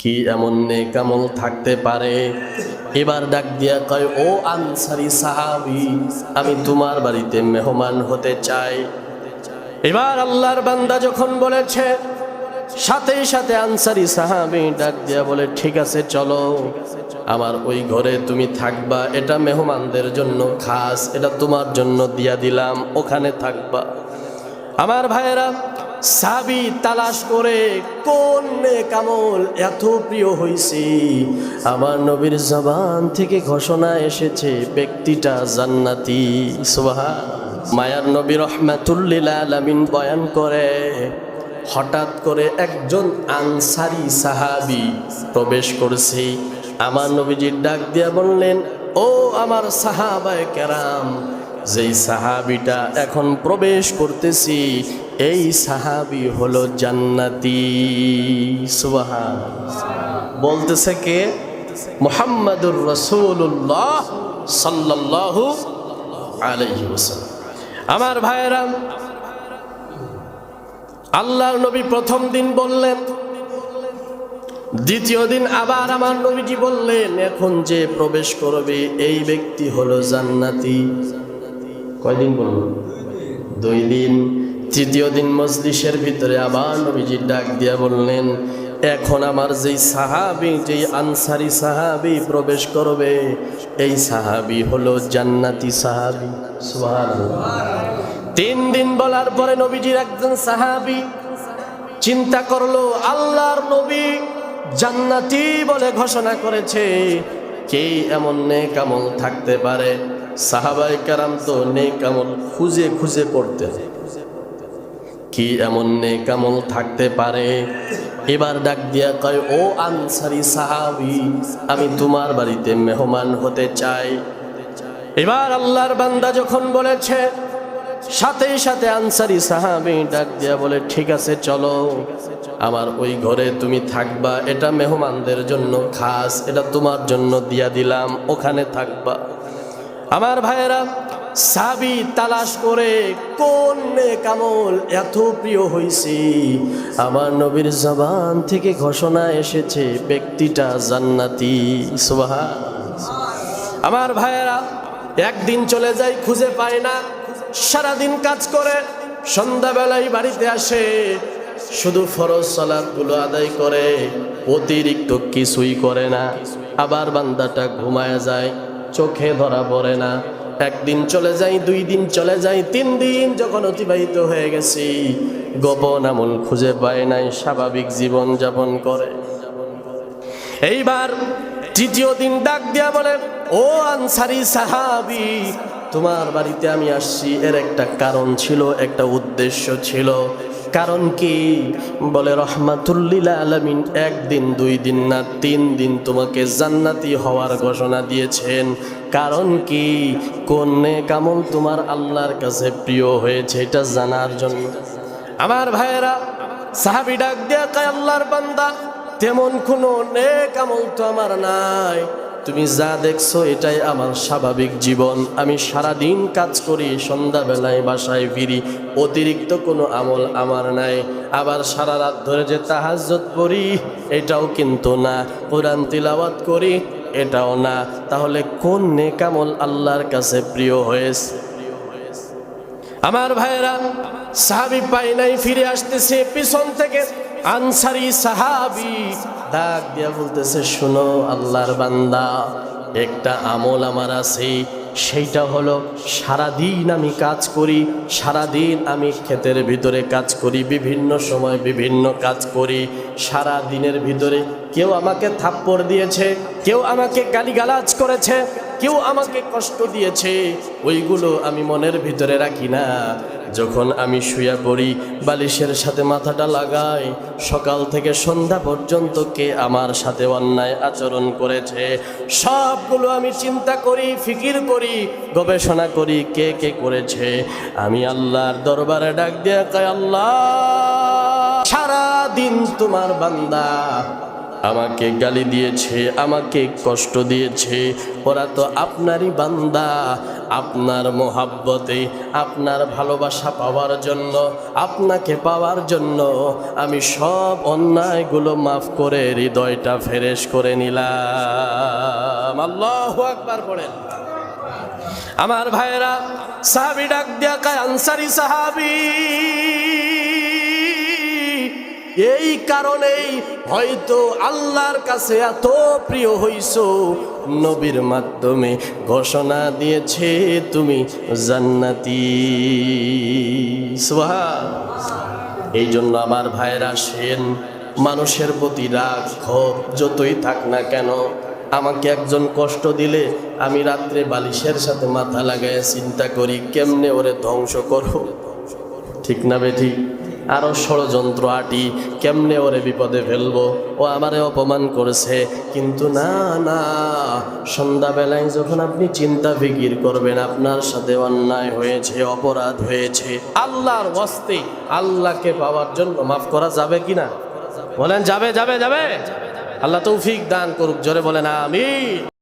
কি এমন নেক আমল থাকতে পারে? এবার ডাক দিয়া কয়, ও আনসারী সাহাবী, আমি তোমার বাড়িতে মেহমান হতে চাই। এবার আল্লাহর বান্দা যখন বলেছে, সাথে সাথে আনসারী সাহাবী ডাক দিয়া বলে, ঠিক আছে চলো, আমার ওই ঘরে তুমি থাকবা, এটা মেহমানদের জন্য খাস, এটা তোমার জন্য দিয়া দিলাম, ওখানে থাকবা। আমার ভাইয়েরা, সাহাবী তালাশ করে কোন নেক আমল এত প্রিয় হইছে, আমার নবীর জবান থেকে ঘোষণা এসেছে ব্যক্তিটা জান্নাতি। সুবহানাল্লাহ। মায়ার নবী রাহমাতুল লিল আলামিন বয়ান করে, হঠাৎ করে একজন আনসারী সাহাবী প্রবেশ করছে। আমার নবীজি ডাক দিয়া বললেন, ও আমার সাহাবায়ে কেরাম, যেই সাহাবীটা এখন প্রবেশ করতেছি, এই সাহাবী হলো জান্নাতি। সুবহানাল্লাহ। বলতেছে কে? মুহাম্মাদুর রাসূলুল্লাহ সাল্লাল্লাহু আলাইহি ওয়াসাল্লাম। আমার ভাইয়েরা, আল্লাহর নবী প্রথম দিন বললেন, দ্বিতীয় দিন আবার আমার নবীজি বললেন, এখন যে প্রবেশ করবে এই ব্যক্তি হলো জান্নাতি। কয়দিন বললেন? 2 দিন। তৃতীয় দিন মজলিসের ভিতরে আবার নবীজি ডাক দিয়া বললেন, এখন আমার যেই সাহাবী, যেই আনসারী সাহাবী প্রবেশ করবে, এই সাহাবী হলো জান্নাতি সাহাবী। সুবহানাল্লাহ। 3 দিন বলার পরে নবীজির একজন সাহাবী চিন্তা করলো, আল্লাহর নবী জান্নাতি বলে ঘোষণা করেছে, কে এমন নেক আমল থাকতে পারে? সাহাবায়ে কেরাম তো নেক আমল খুঁজে খুঁজে করতেন, কি এমন নেক আমল থাকতে পারে? এবার ডাক দিয়া কয়, ও আনসারী সাহাবী, আমি তোমার বাড়িতে মেহমান হতে চাই। এবার আল্লাহর বান্দা যখন বলেছে, সাথে সাথে আনসারী সাহাবী ডাক দিয়া বলে, ঠিক আছে চলো, আমার ওই ঘরে তুমি থাকবা, এটা মেহমানদের জন্য খাস, এটা তোমার জন্য দিয়া দিলাম, ওখানে থাকবা। আমার ভাইয়েরা, সাহাবী তালাশ করে কোন নেক আমল এত প্রিয় হইছে, আমার নবীর জবান থেকে ঘোষণা এসেছে ব্যক্তিটা জান্নাতি। সুবহানাল্লাহ। আমার ভাইয়েরা, একদিন চলে যায়, খুঁজে পায় না, সারাদিন কাজ করে সন্ধ্যাবেলায় বাড়িতে আসে, শুধু ফরজ সালাতগুলো আদায় করে, অতিরিক্ত কিছুই করে না। আবার বান্দাটা ঘুমায় যায়, চোখে ধরা পড়ে না। একদিন চলে যায়, 2 দিন চলে যায়, 3 দিন যখন অতিবাহিত হয়ে গেছে, গোপন আমল খুঁজে পায় নাই, স্বাভাবিক জীবন যাপন করে। এইবার তৃতীয় দিন ডাক দিয়া বলে, ও আনসারী সাহাবী, তোমার বাড়িতে আমি আসছি, এর একটা কারণ ছিল, একটা উদ্দেশ্য ছিল। কারণ কি? বলে, রহমাতুল লিল আলামিন 1 দিন 2 দিন না 3 দিন তোমাকে জান্নাতি হওয়ার ঘোষণা দিয়েছেন। কারণ কি? কোন নেক আমল তোমার আল্লাহর কাছে প্রিয় হয়েছে, এটা জানার জন্য। আমার ভাইয়েরা, সাহাবী ডাক দিয়া কয়, আল্লাহর বান্দা, তেমন কোনো নেক আমল তো আমার নাই, তুমি যা দেখছো এটাই আমার স্বাভাবিক জীবন। আমি সারাদিন কাজ করি, সন্ধ্যাবেলায় বাসায় ফিরি, অতিরিক্ত কোনো আমল আমার নাই। আবার সারা রাত ধরে যে তাহাজ্জুদ পড়ি, এটাও কিন্তু না। কোরআন তিলাওয়াত করি, এটাও না। তাহলে কোন নেক আমল আল্লাহর কাছে প্রিয় হয়েছে? আমার ভাইয়েরা, সাহাবী পাই নাই, ফিরে আসতেছে, পিছন থেকে আনসারী সাহাবী ডাক দিয়া বলতেছে, শোনো আল্লাহর বান্দা, একটা আমল আমার আছে, সেইটা হলো সারাদিন আমি কাজ করি, সারাদিন আমি ক্ষেতের ভিতরে কাজ করি, বিভিন্ন সময় বিভিন্ন কাজ করি। সারা দিনের ভিতরে কেউ আমাকে থাপ্পড় দিয়েছে, কেউ আমাকে গালিগালাজ করেছে, কেউ আমাকে কষ্ট দিয়েছে, ওইগুলো আমি মনের ভিতরে রাখি না। যখন আমি শুয়ে পড়ি, বালিশের সাথে মাথাটা লাগাই, সকাল থেকে সন্ধ্যা পর্যন্ত কে আমার সাথে অন্যায় আচরণ করেছে, সবগুলো আমি চিন্তা করি, ফিকির করি, গবেষণা করি, কে কে করেছে। আমি আল্লাহর দরবারে ডাক দিয়ে কই, আল্লাহ, সারা দিন তোমার বান্দা আমাকে গালি দিয়েছে, আমাকে কষ্ট দিয়েছে, ওরা তো আপনারই বান্দা। আপনার মোহাব্বতে, আপনার ভালোবাসা পাওয়ার জন্য, আপনাকে পাওয়ার জন্য আমি সব অন্যায়গুলো মাফ করে হৃদয়টা ফ্রেশ করে নিলাম। আল্লাহু আকবার পড়েন। আমার ভাইরা, সাহাবী ডাক দিয়া কয়, আনসারী সাহাবী, এই কারণেই হয়তো আল্লাহর কাছে এত প্রিয় হইছো, নবীর মাধ্যমে ঘোষণা দিয়েছে তুমি জান্নাতি। সুবহান। এই জন্য আমার ভাইরা, আসেন, মানুষের প্রতি রাগ ক্ষোভ যতই থাক না কেন, আমাকে একজন কষ্ট দিলে আমি রাত্রে বালিশের সাথে মাথা লাগায় চিন্তা করি কেমনে ওরে ধ্বংস করব, ঠিক না বেঠিক? আরো ষড়যন্ত্র আটি কেমনে ওরে বিপদে ফেলবো, ও আমারে অপমান করেছে। কিন্তু না না, সন্ধ্যাবেলায় যখন আপনি চিন্তা ফিকির করবেন আপনার সাথে অন্যায় হয়েছে, অপরাধ হয়েছে, আল্লাহর ওয়াস্তে আল্লাহকে পাওয়ার জন্য মাফ করা যাবে কিনা? বলেন যাবে যাবে যাবে। আল্লাহ তৌফিক দান করুক, জোরে বলেন আমিন।